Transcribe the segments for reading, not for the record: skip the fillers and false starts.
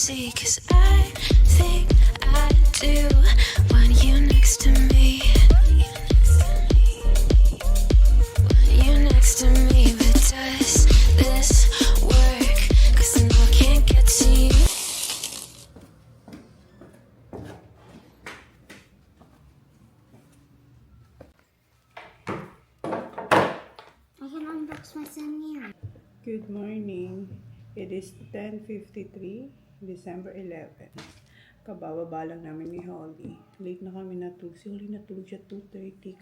see, 'cause I think I do want you next to me. Want you next to me, but does this work? 'Cause I know I can't get to you. I can unbox my Sanrio. Good morning. It is 10:53, December 11. Kabababa lang namin ni Holly. Late na kami natulog. Si Holly natulog siya 2:30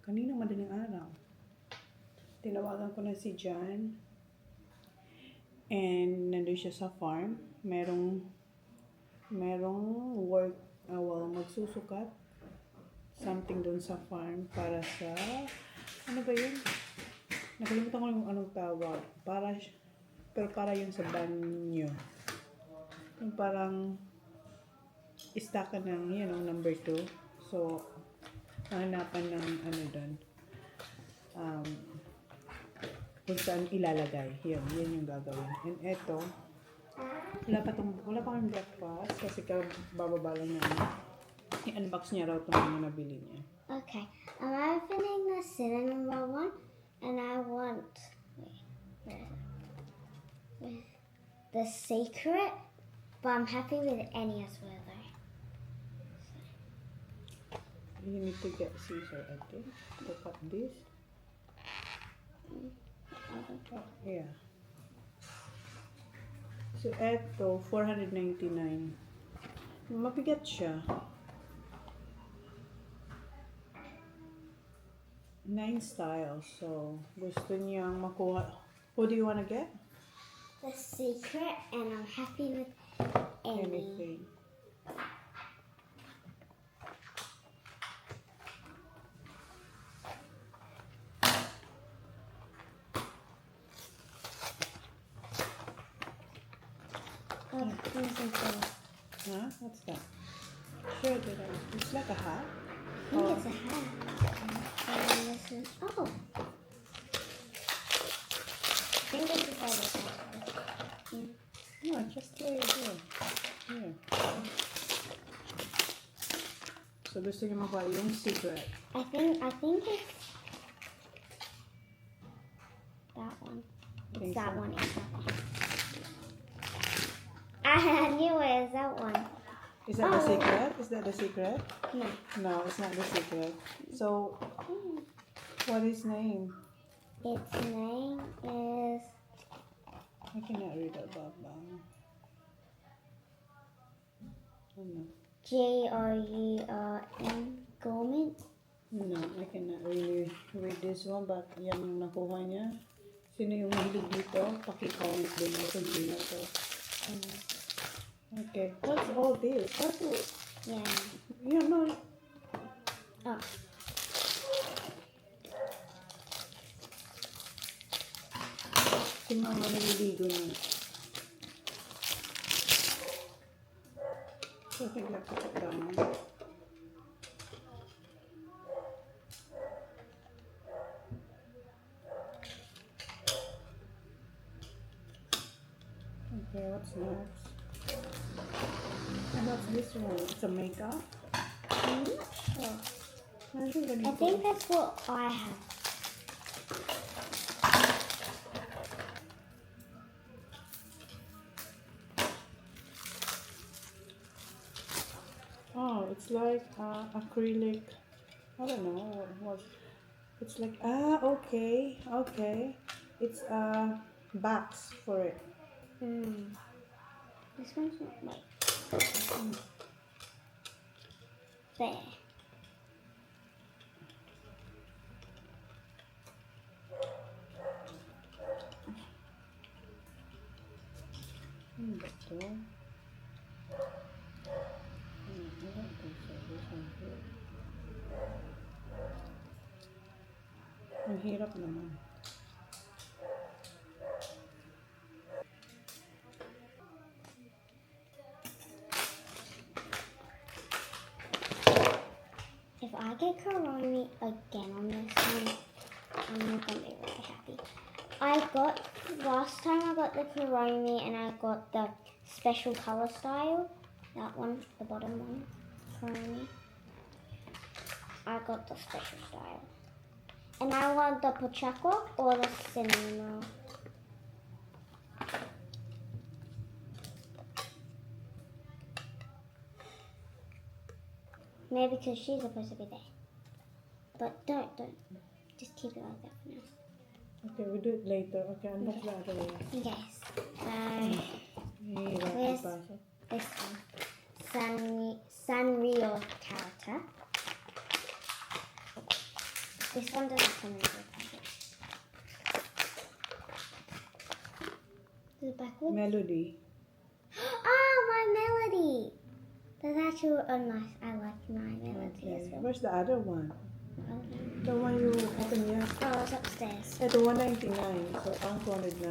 kanina madaling araw. Tinawagan ko na si John. And nandun siya sa farm. Merong work, magsusukat. Something dun sa farm para sa, ano ba yun? Nakalimutan ko yung anong tawag. Pero para yun sa banyo. Yung parang istaka ng, number 2. So, hanapan ng ano doon. Kung saan ilalagay. Yan yung gagawin. And eto, wala pa kami breakfast kasi bababa lang namin. I-unbox niya raw itong mga nabili niya. Okay, I'm opening the cinnamon roll one, and I want the secret, but I'm happy with any as well though. You need to get scissors, I think, to cut this. Yeah. So, eto, 499. Mabigat siya. 9 styles. So, gusto niyang makuha. Who do you wanna get? The secret, and I'm happy with Anything. Huh? What's that? Sure, it's like a hat. I think it's a hat. And this is, oh. I think this is all this has. No, just lay it here. So, gusto niya makuha yung secret. I think it's that one. It's that one. It's that one. I knew it. It's that one. Is that the secret? Is that the secret? No. No, it's not the secret. So, what is name? Its name is I cannot read about that. Oh, no. G-O-U-R-N. Gorman. No, I cannot really read this one, but yan yung nakuha niya. Sino yung mahilig dito? Paki-comment din mo kung sino to. Okay, what's all this? What's it? Yeah. Yeah, no. Oh. Si mama naliligo na. So, I think let's put it down. Okay, what's next? And what's this one? It's a makeup? I'm not sure. I I think that's what I have. Oh, it's like acrylic. I don't know what. It's like okay. It's a box for it. This one's not like there. Ito. I don't think so. This one here. Ang hirap naman. If I get Corona again on this one, I'm not gonna be really happy. Last time I got the Kuromi and I got the special color style. That one, the bottom one, Kuromi. I got the special style. And I want the Pochaco or the cinnamon roll. Maybe because she's supposed to be there. But don't. Just keep it like that for now. Okay, we'll do it later. Okay, unbox the other one. Yes. Hirap Where's ipasok. this one? Sanrio character. This one doesn't come in the package. Is it backwards? Melody. Oh, my melody! That's actually nice. I like my melody as Okay. well. Where's the other one? Oh, no. The one you open niya. Oh, it's upstairs. Ito, 199. So, ang 200 na.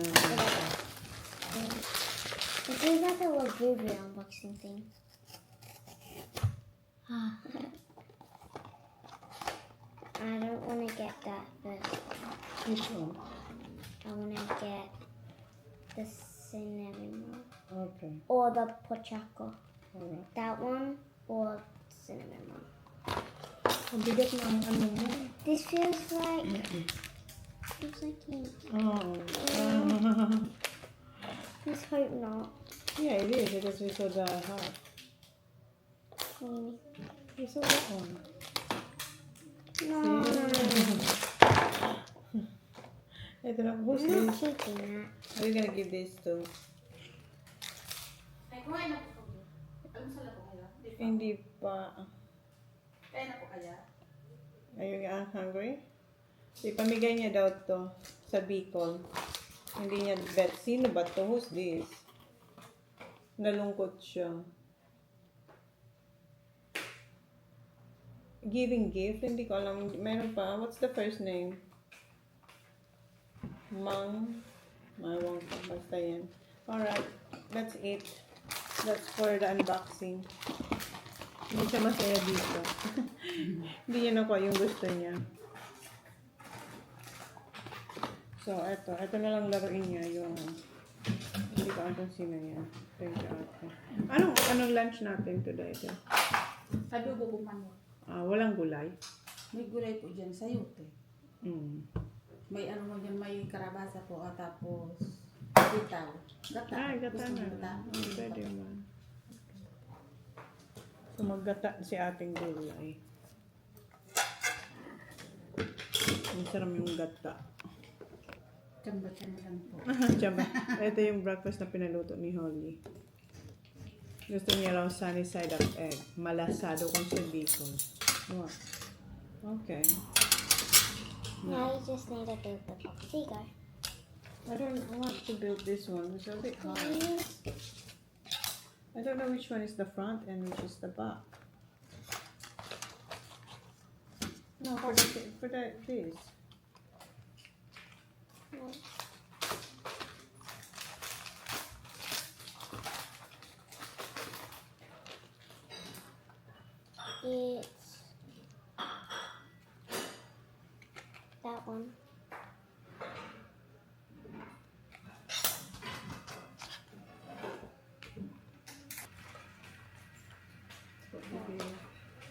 This is like a Labubu unboxing thing. I don't want to get that first. Which one? I want to get the cinnamon roll. Okay. Or the Pochaco. Alright. That one or cinnamon roll. Ang bigat ng ano mo. This feels like ink. Oh. Let's hope not. Yeah, it is. Because we saw the heart. Maybe. We saw that one. No. Ito na. Who's I'm not this? keeping that. Are you gonna give this to? Ay, kumain na po kayo. Almusal na po kayo. Hindi pa. Kaya na po kaya. Are you hungry? Ipamigay niya daw to sa Bicol. Hindi niya bet. Sino ba to? Who's this? Nalungkot siya. Giving gift? Hindi ko alam. Meron pa. What's the first name? Mang. Mawang ko. Basta yan. Alright. That's it. That's for the unboxing. Hindi siya masaya dito. Hindi niya nakuha yung gusto niya. So, eto. Eto na lang laruin niya yung... Hindi ko alam kung sino yan. Thank you, ate. Anong lunch natin today? Adobo po manok. Walang gulay. May gulay po dyan sa yote. Mm. May ano mo dyan, may karabasa po at tapos bitaw. Gata. Ay, gata Gusto mo na. gata? Pwede man. So, maggata si ating gulay. Ang sarap yung gata. Chamba-chamba lang po. Tsaba. Ito yung breakfast na pinaluto ni Holly. Gusto niya raw sunny side up egg. Malasado kung sa bacon. Wow. Okay. Now you just need to build the box. Here you go. I don't want to build this one. It's a bit hard. I don't know which one is the front and which is the back. No, for this. It's that one. Okay.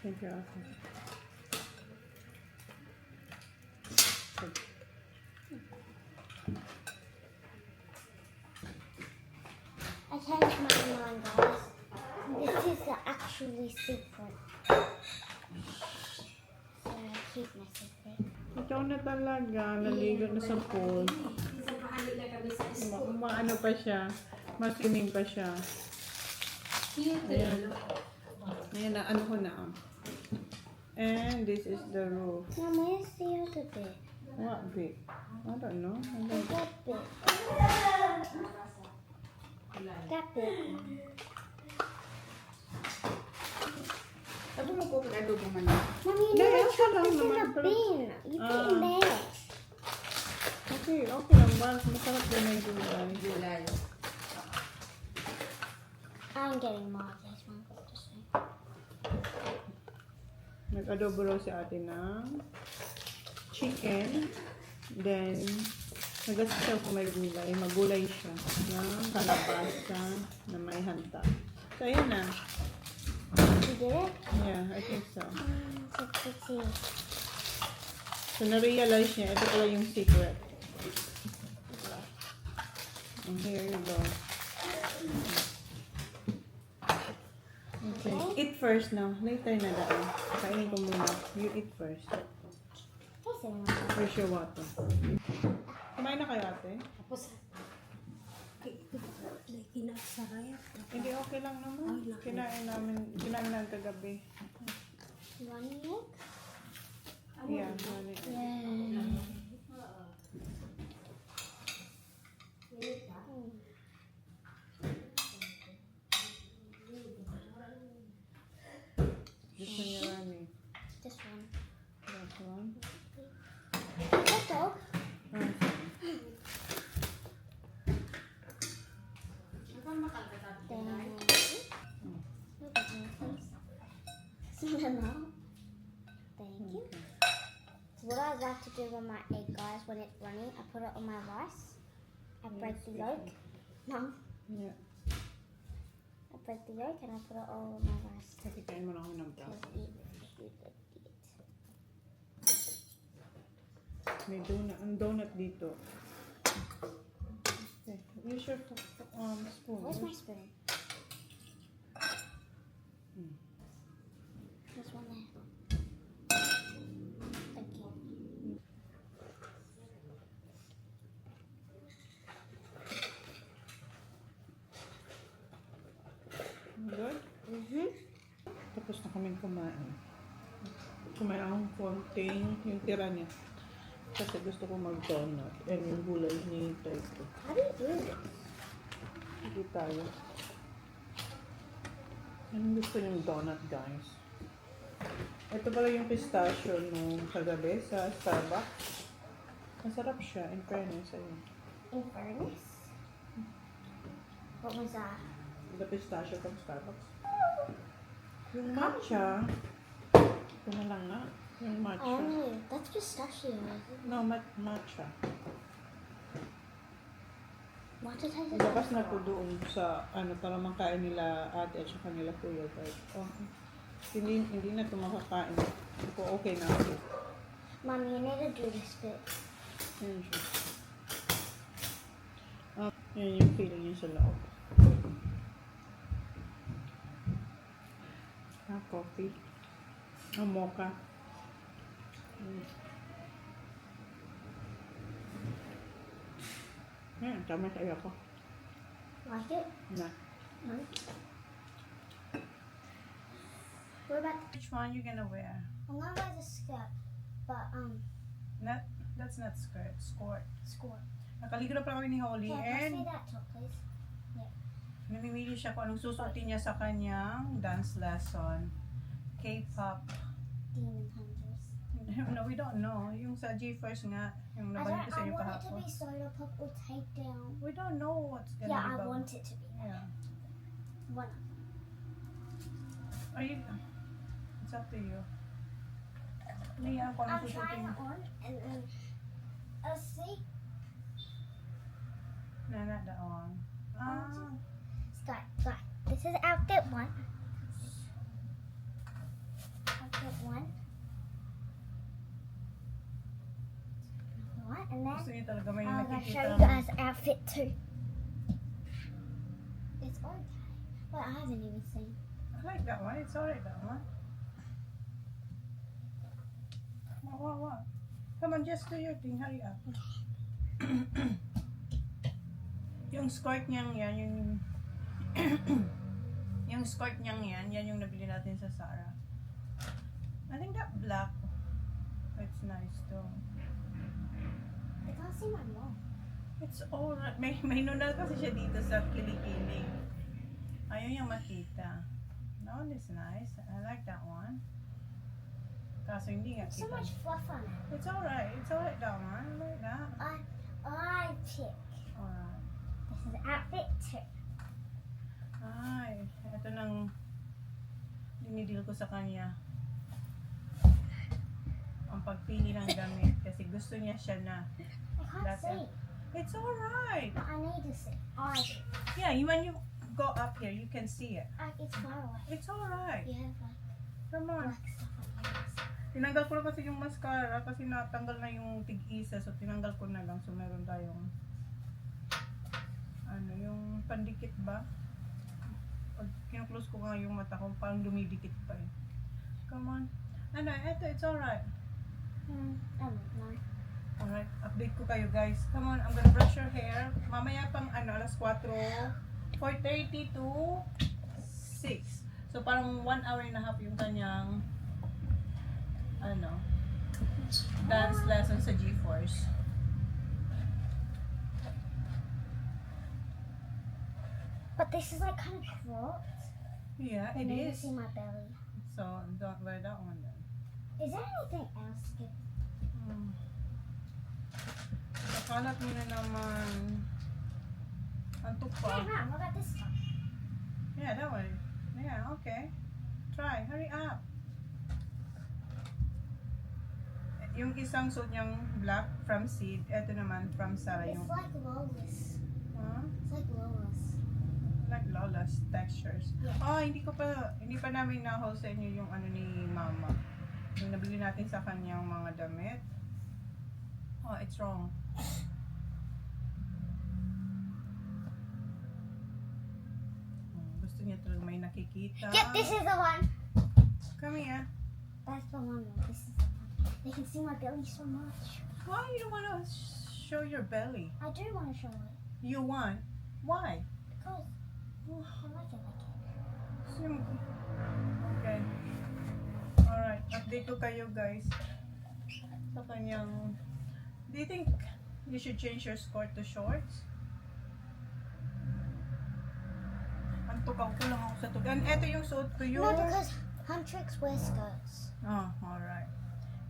Thank you, Ate. I changed my mind, guys. This is the actually secret. So I keep my secret. Ikaw na talaga. Naligo na sa pool. Maano pa siya. Mas swimming pa siya. Ayan. Ayan na. Ano ko na. And this is the roof. Mom, where's the other bit? What bit? I don't know. That bit. That bit. Sabi mo po kung adobo manok. Mom, you Yeah, never okay chuck lang this in naman, the pero- bin. You put in there. Okay, okay lang ba? Masarap din ang gulay. Gulay. I'm getting more of this one. Just saying. Nag-adobo raw si ate ng chicken. Then, Nagas siya kung may gulay. Magulay siya na kalabasa na may hanta. So, ayan na. You did it? Yeah, I think so. Let's see. So, na-realize niya, ito pala yung secret. And here you go. Okay. Eat first now. Later na daan. Kainin ko muna. You eat first. Where's your water? Kumain na kayo, ate? Tapos, kinakasaraya. Hindi, okay lang naman. Kinain namin kagabi. One milk? Yeah, money. Gusto niya rani. This one. That one. Hot dog? Look at my face. Smell it now. Thank you. So what I like to do with my egg, guys, when it's running, I put it on my rice. I break the yolk. No, Yeah. I break the yolk and I put it all on my rice. Kasi kain mo na ako ng Just tao. eat it. May donut. Ang donut dito. Okay. Use your spoon. Where's my spoon? There's one there. Thank you. Good? Mm-hmm. Tapos na kaming kumain. Kumain akong konting yung tira niya. Kasi gusto ko mag-donut. And yung gulay ni Taito. How do you do this? Hindi tayo. Anong gusto niyong donut, guys? Ito pala yung pistachio nung kagabi sa Starbucks. Masarap siya, in fairness. Ayun. In fairness? What was that? The pistachio from Starbucks. Yung matcha, ito na lang na. Yung matcha. Oh, that's pistachio. No, matcha. What did I do? Ilabas na ko doon sa, para makain nila ate at saka nila kuya. But, hindi na ito makakain. Ako, okay na ako. Mommy, you need to do this bit. Yan siya. Yan yung feeling niya sa loob. Coffee. Mocha. Yan, tama sa'yo ako. Like it? Na. No. What about? Which one you gonna wear? I'm gonna wear the skirt, but That's not skirt, skirt. skirt. Nakaligo na pala kami ni Holly Okay, pass me and that top, please. namimili siya kung anong susuotin niya sa kanyang dance lesson. K-pop. Demon hunters. No, we don't know. Yung sa G-First nga, yung I nabalik ko sa want inyo it to kahapon. be soda pop or takedown. We don't know what's gonna Yeah, be. I want it to be. Yeah. One. Are you... It's up to you. Liya, kung I'm anong trying susuotin it on, and then see. na not that one. Sky. This is outfit one. Outfit one. What? And then Gusto niyo talaga may I'm gonna show nakikita. you guys outfit two. It's okay, but I haven't even seen. I like that one. It's alright, that one. What? Come on, just do your thing. Hurry up. Yung skirt niyang yan, yung skirt niyang yan yung nabili natin sa Zara. I think that black, it's nice too. I can't see my mom. It's alright. May nunal kasi siya dito sa kilikili. Ayaw niyang makita. That one is nice. I like that one. Kaso hindi nga So kita. much fluff on it. It's alright. It's alright that one. I like that. I pick. Alright. This is outfit two. Ay, ito nang dinidil ko sa kanya. Ang pagpili ng damit kasi gusto niya siya na. I can't That's see. it. It's alright. I need to see. Oh, I do. Yeah, when you go up here, you can see it. It's far away. It's alright. You have like Come on. black stuff on your face. Tinanggal ko na kasi yung mascara kasi natanggal na yung tig-isa. So, tinanggal ko na lang. So, meron tayong ano, yung pandikit ba? Pag kinuklose ko nga yung mata ko, parang dumidikit pa eh. Come on. Ano, eto, it's alright. No. Alright, update ko kayo guys. Come on, I'm gonna brush your hair. Mamaya pang ano, alas 4, 4:30 to 6. So parang 1 hour and a half yung kanyang ano, dance lesson sa G-Force. But this is like kind of cropped. Yeah, I it need to is. see my belly. So don't wear that one then. Is there anything else to get? Nakalat mo na naman. Antok Hey, pa. Mom, what about this one? Yeah, that one. Yeah, okay. Try, hurry up. Yung isang suit niyang black from Seed, eto naman from Sarah yung It's like Lola's. huh? It's like Lola's. Like Lola's textures. Yeah. Oh, hindi pa namin na-haul sa inyo yung ano ni Mama. Yung nabili natin sa kanyang mga damit. Oh, it's wrong. Gusto niya talaga may nakikita. Yep, this is the one. Come here. That's the one. This is the one. They can see my belly so much. Why you don't want to show your belly? I do want to show it You want? Why? because I like it like it. Okay. Alright. Update ko kayo guys. Sa kanyang... Do you think you should change your skirt to shorts? Antukaw ko lang ako sa tug. And eto yung suot ko yung... No, because Huntrix wear skirts. Oh, alright.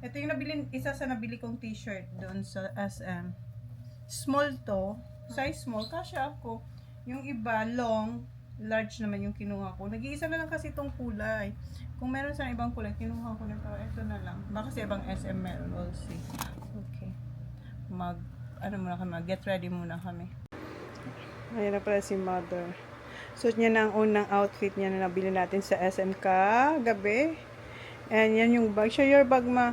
Ito yung isa sa nabili kong t-shirt doon sa SM. Small to. Size small. Kasya ako. Yung iba, long. Large naman yung kinuha ko. Nag-iisa na lang kasi itong kulay. Kung meron sa ibang kulay, kinuha ko na ito. Ito na lang. Baka sa ibang SM meron. We'll see. Okay. Get ready muna kami. Ayan na pala si Mother. Suot niya na ang unang outfit niya na nabili natin sa SM gabi. And yan yung bag. Show your bag, ma.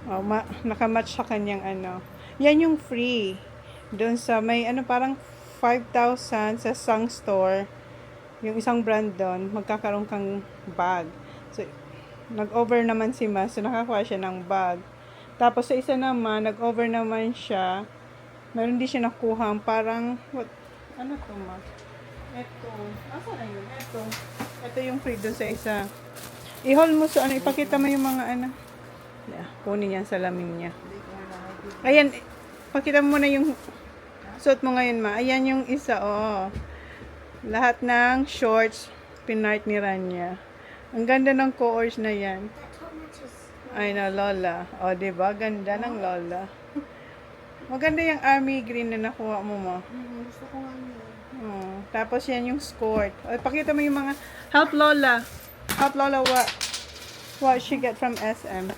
Oh, nakamatch sa kanyang ano. Yan yung free. Doon sa may ano parang 5,000 sa Sang Store. Yung isang brand doon, magkakaroon kang bag. So, nag-over naman si Ma. So, nakakuha siya ng bag. Tapos, sa isa naman, nag-over naman siya. Meron din siya nakuha. Parang, ano to, Ma? Ito. Asa na yun? Ito. Ito yung free doon sa isa. I-hold mo sa ano. Ipakita mo yung mga ano. Yeah, kunin yan sa lamin niya. Ayan. Pakita mo na yung suot mo ngayon, Ma. Ayan yung isa, oh. Lahat ng shorts, pinart ni Rania. Ang ganda ng coors na yan. That top matches. Ay na, Lola. O, diba? Ganda ng Lola. Maganda yung army green na nakuha mo, Ma. Gusto ko nga yun. Oh, tapos yan yung skirt. O, pakita mo yung mga... Help Lola. Help Lola what she get from SM.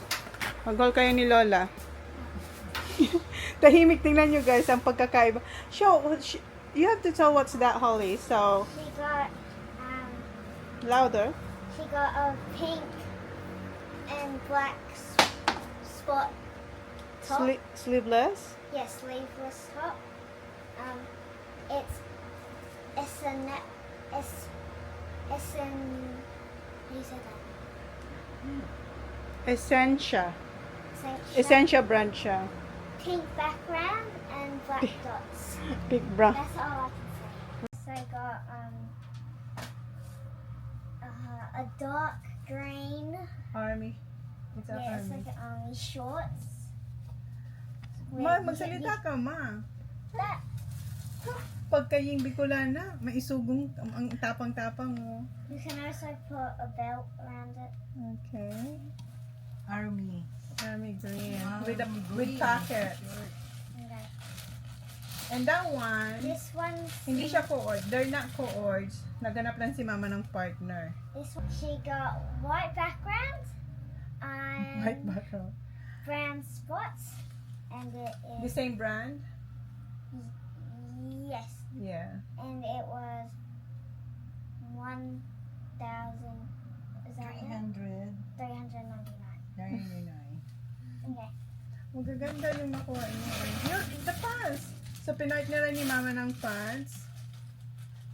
Mag-haul kayo ni Lola. Tahimik, tingnan nyo guys ang pagkakaiba. You have to tell what's that, Holly. So, She got, louder. she got a pink and black spot top. Sleeveless. Yeah, sleeveless top. It's an how do you say that? Essentia. Essential. Essentia brand siya. Pink background and black dots. Big bra. That's all I can say. So I got a dark green. Army. It's a Yeah, it's army. like an army shorts. Magsalita ka, Ma. That Pagkaying Bicolana, maisugong ang tapang-tapang mo. you can also put a belt around it. Okay. Army. Army green. Army With green. pocket. Okay. And that one, This one's hindi siya co-ord. They're not co-ords. Naganap lang si Mama ng partner. this one. She got white background and White background. brown spots, and it The is same brand? Yes. Yeah. And it was 1,000. Is that it? 300. 399. Okay. Magaganda yung nakuha niya. Yun, the pants. So, pinart niya rin ni Mama ng pants.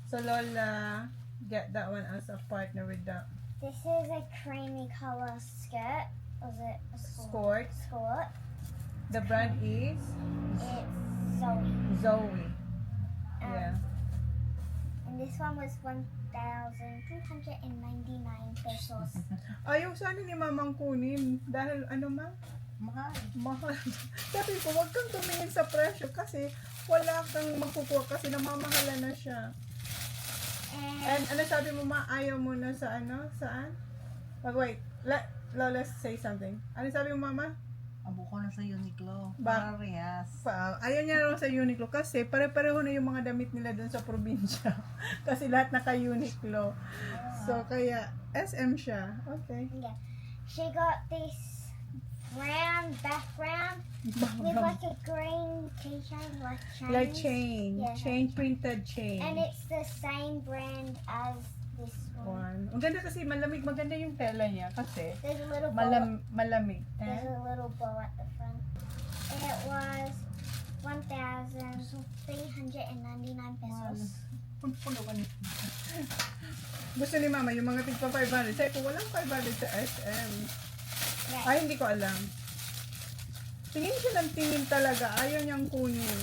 So, Lola, get that one as a partner with the This is a creamy color skirt. Was it a skirt. Skirt. The brand is It's Zoe. Zoe. Um, Yeah. And this one was 1,299 pesos. Ayaw sana ni Mamang kunin. Dahil ano ma? Mahal. Mahal. Sabi ko, huwag kang tumingin sa presyo kasi wala kang makukuha kasi namamahala na siya. And ano sabi mo ma? Ayaw mo na sa ano? Saan? Wait. Let Lola say something. Ano sabi mo mama? Abo ko na sa Uniqlo. Ba- Parehas. Ayaw niya raw sa Uniqlo kasi pare-pareho na yung mga damit nila dun sa probinsya. Kasi lahat naka-Uniqlo. So, kaya SM siya. Okay. Yeah. She got this brown background with like a green keychain, like chains. Like chain. Yeah. Chain, printed chain. And it's the same brand as this one. Ang ganda kasi malamig. Maganda yung tela niya kasi There's a little bow. malamig. There's a little bow at the front. It was 1,399 pesos. Gusto ni mama yung mga tigpa 500. Sabi ko, walang 500 sa SM. Right. Ay, hindi ko alam. Tingin siya ng tingin talaga. Ayaw niyang kunin.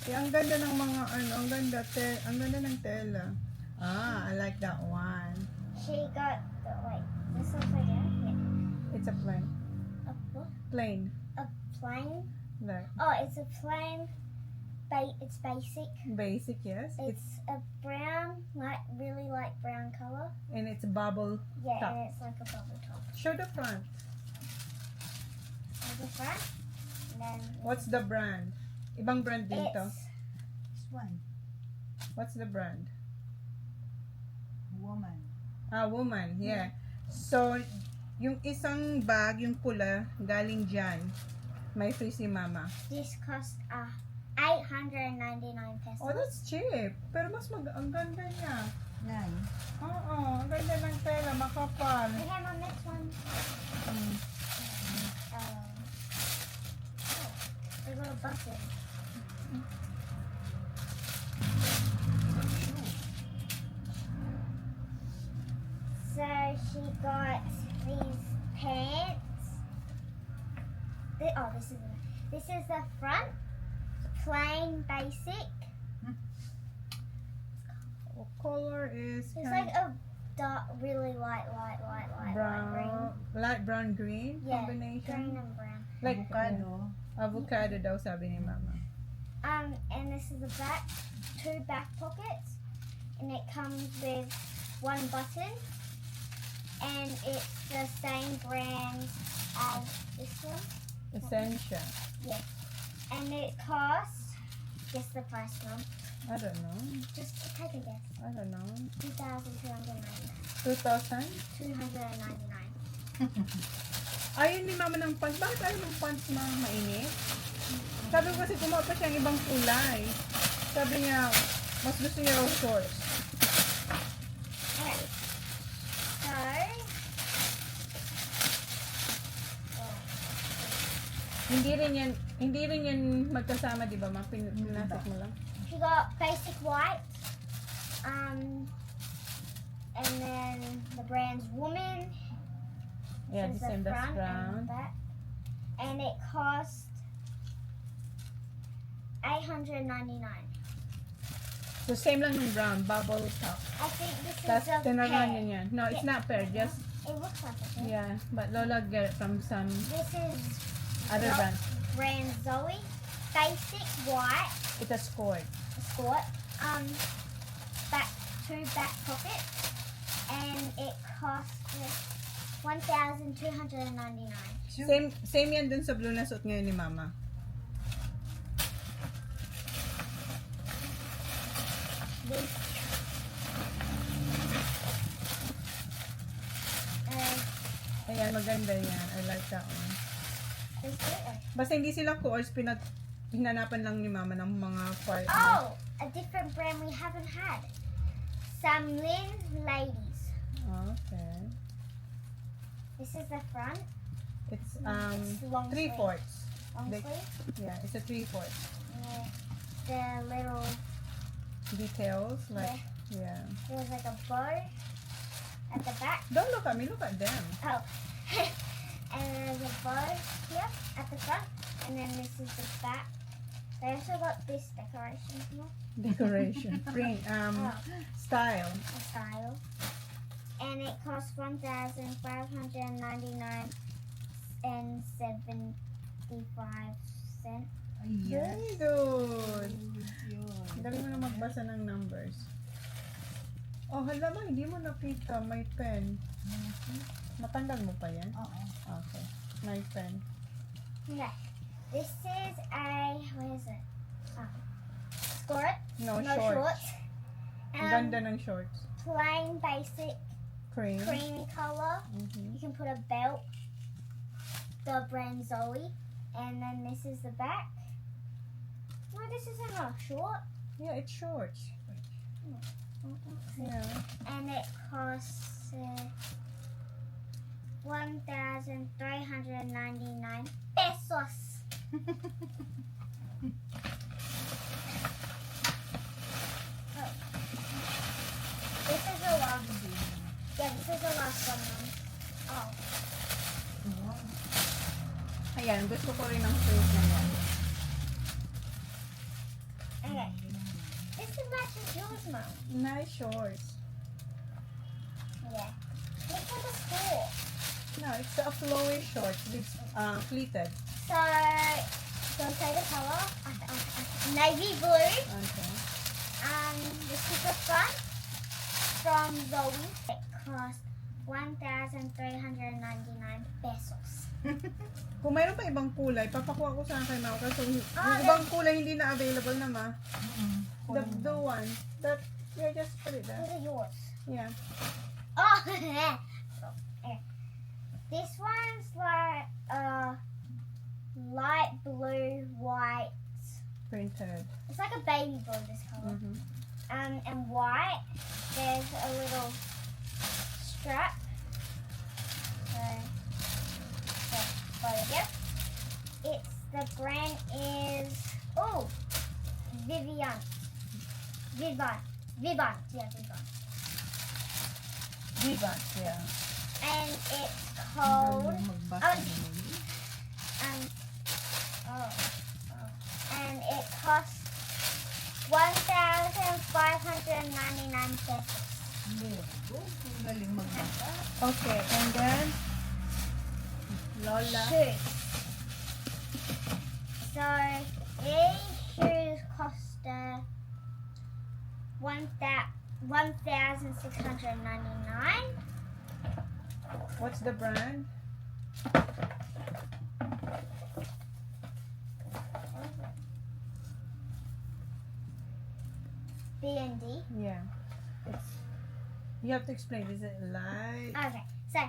Kaya ang ganda ng mga ano, ang ganda ng tela. Ah, I like that one. She got wait. This looks like yeah. It's a plain. A what? Plain. A plain. Like, Oh, it's a plain. It's basic. basic, yes. It's a brown, like really light brown color. And it's bubble Yeah, top. and it's like a bubble top. Show the front. And the front. And then What's the brand? Ibang brand din to. it's This one. What's the brand? Woman. Ah, woman. Yeah. So, yung isang bag, yung pula, galing dyan. May free si mama. this cost 899 pesos. Oh, that's cheap. Pero mas ang ganda niya. Nine. Oo, ang ganda ng tela, makapal. Okay, mom, next one. Mm. A little button. So she got these pants. This is the front, plain basic. What color is It's like a dark, really light brown, light brown green Yeah, combination. green and brown. Like Avocado. avocado daw sabi ni mama. And this is the back, 2 back pockets, and it comes with 1 button, and it's the same brand as this one. Essential. Yes. And it costs, guess the price, Mom. I don't know. Just take a guess. I don't know. 2,299. 2,000? 299. Ayun ni mama ng pants. Bakit ayaw ng pants na mainit? Sabi ko kasi kumuha pa siya ng ibang kulay. Sabi niya, mas gusto niya raw shorts. Alright. So, Hindi rin yan magkasama, di ba ma? Pinasok mo lang. she got basic white. And then the brand's Woman. Yeah, This the is same, the that's front brown. and the back. And it cost $899. So same lang yung brown, bubble top. I think this is Tapos a tinaran pair. niya yan. No, it's not pair, just, It looks like a pair. yeah. But Lola get it from some This is other Zo- brand. brand Zoe. Basic white It's a skirt. skirt. Back 2 back pockets. And it cost $1,299. Same yan dun sa blue na suot ngayon ni mama. This Ayan, maganda yan. I like that one. There's three. Basta hindi sila course, hinanapan lang ni mama ng mga part. Oh, a different brand we haven't had. Samlin Ladies. Okay. This is the front. It's It's long 3/4. Long Like- sleeve. Yeah, it's a 3/4. Yeah. The little, Details, like, yeah. there's like a bow at the back. Don't look at me, look at them. Oh. And there's a bow here at the front. And then this is the back. They also got this decoration here. Decoration, print, Oh, style. a style. And it costs $1,599 and 75 cents. Very good. Yun. Dali mo na magbasa ng numbers. Oh, hala ba, hindi mo nakita. May pen. Matanggal mo pa yan? Oo. Okay. May pen. Okay. This is a, what is it? Skirt. No, No shorts. shorts. Ang ganda ng shorts. Plain basic Cream. creamy color. Mhm. You can put a belt. The brand Zoe. And then this is the back. No, this isn't a short. Yeah, it's shorts. Yeah. And it costs $1,399 pesos. Oh. This is the last. Yeah, this is the last one. Oh. Ayan, gusto ko rin ng print na yan. Okay. This is matches yours, Mom. Nice shorts. Yeah. Look for the score. No, it's a flowy shorts. It's pleated. So, don't say the color. Navy blue. Okay. This is the front from Zoe. It costs 1,399 pesos. Kung mayroon pa ibang kulay, papakuha ko sana kay Mao. Kasi yung Ah, ibang kulay hindi na available na, Ma. Mm-mm. The one that, yeah, just put it there. These are yours. Yeah. Oh, okay. This one's like light blue, white. Printed. It's like a baby blue, this color. Mhm. And white. There's a little strap. Here. It's the brand is Vivant. Yeah, Vivant. Vivant, yeah. And it's called Magbasa Oh. naman. And it costs 1,599 pesos. Galing magbasa. Okay, and then, Lola. Shoes. So these shoes cost $1,699. What's the brand? B&D. Yeah. You have to explain. Is it light? Okay, so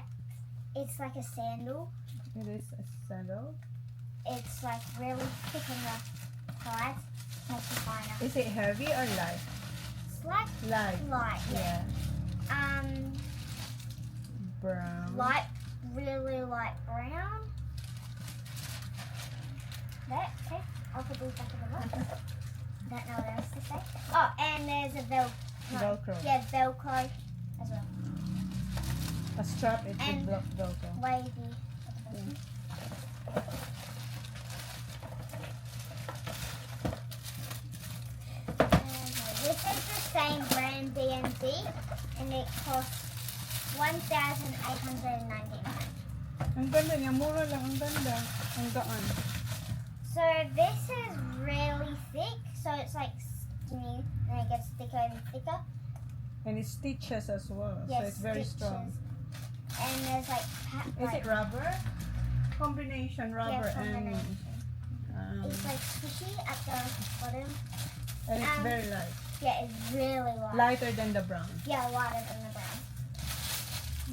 it's like a sandal. It is a sandal. It's like really thick on the sides. Makes it finer. Is it heavy or light? It's like Light. light. Yeah. Brown. Light, really light brown. That, okay. I'll put these back in the box. Don't know what else to say. Oh, and there's a Velcro. Yeah, Velcro as well. A strap. It's And- with Velcro. Wavy. This is the same brand B&D, and it costs $1,899. Ang ganda niya. Mura lang. Ang ganda. Ang gaan. So this is really thick, so it's like skinny, and it gets thicker and thicker. And it stitches as well. So Yes, it's very stitches. strong. And there's like, Is it rubber? Combination rubber and It's like squishy at the bottom. and it's very light. Yeah, it's really light. Lighter than the brown. Yeah, lighter than the brown.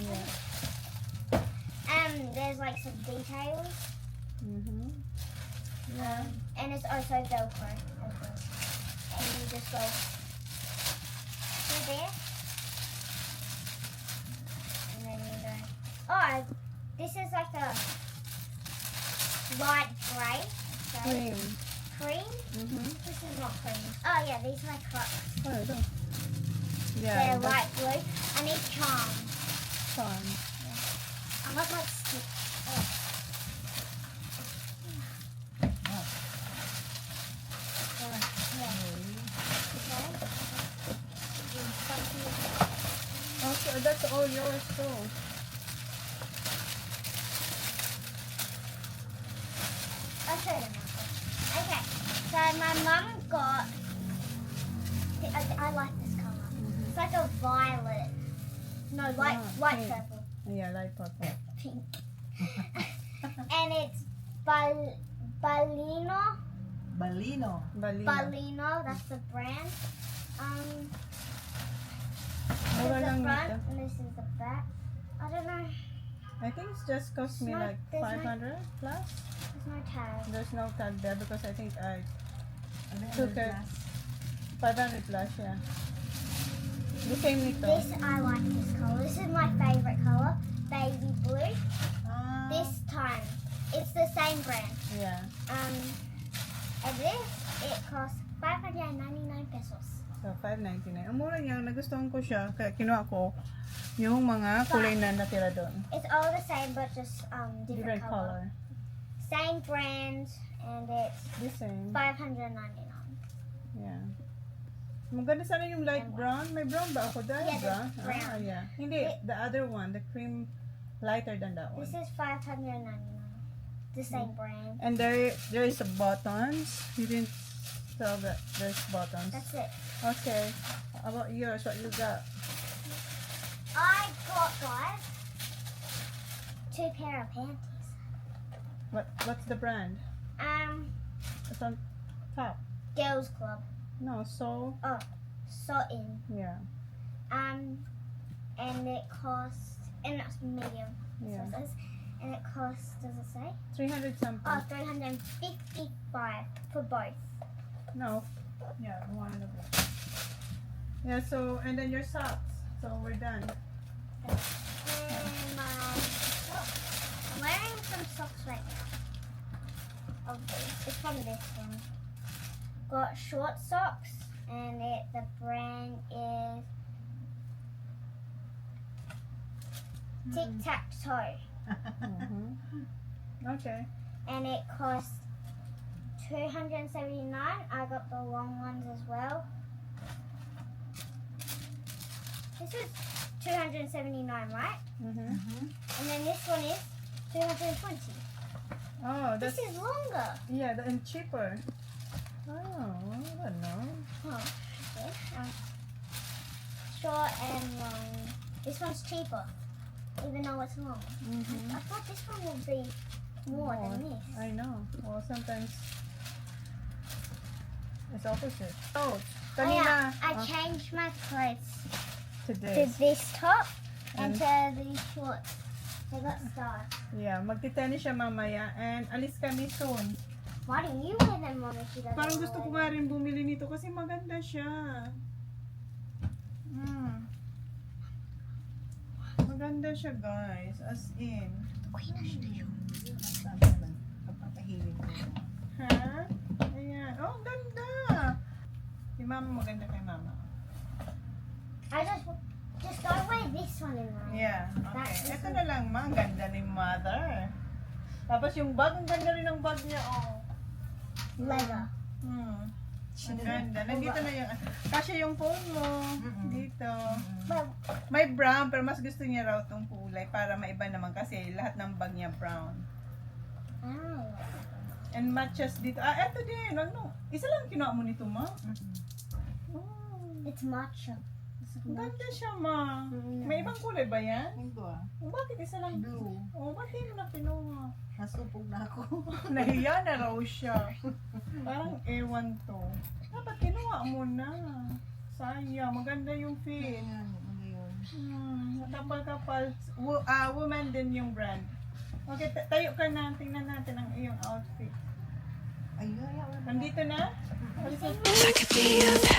Yeah. And there's like some details. Yeah. And it's also Velcro as well. And you just go through there. And then you go. Oh, this is like a light grey. Cream. Cream? This is not cream. Oh yeah, these are my Crocs. Oh, ito. They're Yeah. light blue. I need charms. Fun. I want like stick. Oh. Oh, so that's all yours too. I'll show them. Okay, so my mum got. I like this color. It's like a violet. No, light pink. purple, Yeah, light purple. pink, and it's Balino. Balino. Balino, that's the brand. This Mura is the lang front nito. and this is the back. I don't know. I think it's just cost me No, like there's no- 500 plus. There's no tag. There's no tag there because I think I Ano yung took it. glass? 500 plus, yeah. The same nito. This I like this color. This is my favorite color, baby blue. Ah, This time, it's the same brand. Yeah. And this, it costs 599 pesos. So, 599. Ang mura niya, nagustuhan ko siya. Kaya kinuha ko yung mga kulay na natira doon. It's all the same, but just different Different color. color. Same brand, and it's The same. 599. Yeah. Maganda sana yung light brown. May brown ba ako dahil? Yeah, there's brown. Ah, yeah. Hindi, the other one, the cream, lighter than that one. This is 599. The same brand. And there is a buttons. You didn't tell that there's buttons. That's it. Okay. How about yours? What you got? I got, guys, 2 pair of panties. What's the brand? It's on top. Girls Club. No, so So in. yeah. And it costs, and that's medium. Yeah. So it says, and it costs, does it say? 300 something. Oh, 355 for both. No. Yeah, one of it. Yeah, so and then your socks. So we're done. And I'm wearing some socks right now. Of these. It's from this one. Got short socks, and the brand is Tic Tac Toe, Okay. and it costs 279. I got the long ones as well. This is 279, right? And then this one is 220. Oh, This that's is longer. yeah, and cheaper. Oh, I don't know. Oh, okay. Short and long. This one's cheaper, even though it's long. I thought this one would be more than this. I know. Well, sometimes it's opposite. Oh, Oh kanina. yeah, I changed my clothes To to this. this top and And- to these shorts. They got stars. Yeah, magtitennis siya mamaya and alis kami soon. Why do you wear them, Mom, if she doesn't Parang gusto ko wear nga rin bumili nito kasi maganda siya. Maganda siya, guys. As in. sabi naman, pagpapahiling ko na. Ha? Ayan. Oh, ganda. Si mama maganda kay mama. I just don't wear this one in mine. Yeah, That's okay. Ito na lang, ma. Ang ganda ni mother. Tapos yung bag, ang ganda rin ng bag niya, oh. Leather. Ang ganda. Nandito na yung, kasya yung phone mo. Dito. Well, May brown, pero mas gusto niya raw itong kulay para maiba naman kasi lahat ng bag niya brown. oh. And matches dito. Ah, eto din. Ano? Isa lang kinuha mo nito, ma? Oh, It's matcha. ang ganda siya, ma. May ibang kulay ba yan? Ito Oh, bakit isa lang? blue. Oh, bakit mo na kinuha? Nasupog na ako. Nahiya na raw siya. Parang ewan to. Dapat kinuha mo na. Sayang, maganda yung fit. Ayan, ano yun? Kapal-kapal. Woman din yung brand. Okay, tayo ka na. Tingnan natin ang iyong outfit. Ayun, If I could be a